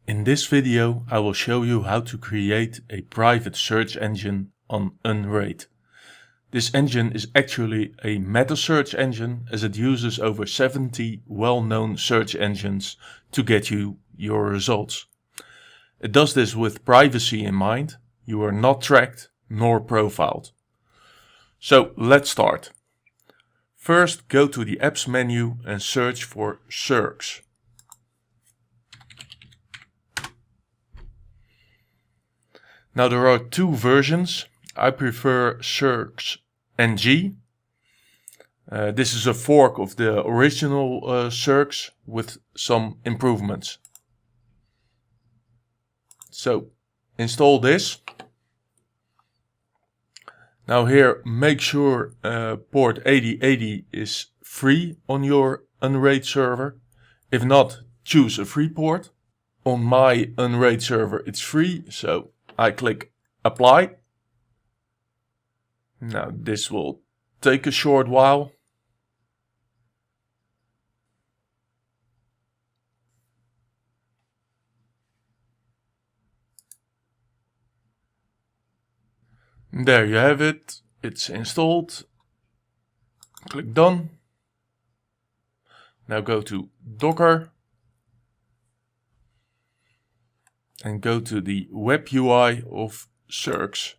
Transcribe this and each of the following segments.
In this video I will show you how to create a private search engine on Unraid. This engine is actually a meta search engine as it uses over 70 well-known search engines to get you your results. It does this with privacy in mind. You are not tracked nor profiled. So let's start. First, go to the apps menu and search for Searx. Now there are two versions. I prefer SearchNG. This is a fork of the original Searx with some improvements. So install this. Now here make sure port 8080 is free on your Unraid server. If not, choose a free port. On my Unraid server it's free, so I click apply. Now this will take a short while. There you have it. It's installed. Click done. Now go to Docker and go to the web UI of Searx.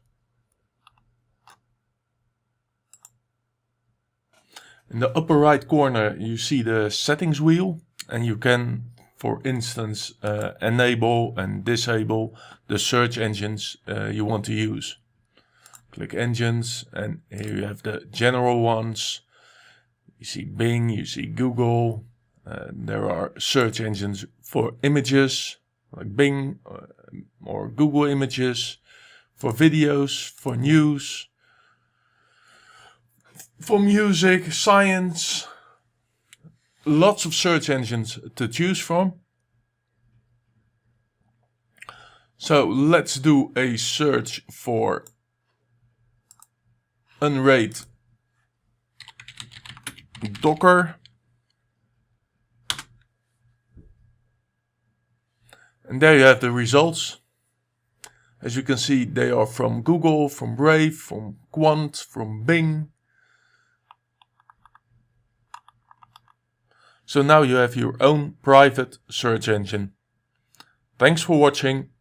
In the upper right corner you see the settings wheel, and you can, for instance, enable and disable the search engines you want to use. Click engines, and here you have the general ones. You see Bing, you see Google. There are search engines for images like Bing or Google Images, for videos, for news, for music, science. Lots of search engines to choose from. So let's do a search for Unraid Docker. And there you have the results. As you can see, they are from Google, from Brave, from Quant, from Bing. So now you have your own private search engine. Thanks for watching.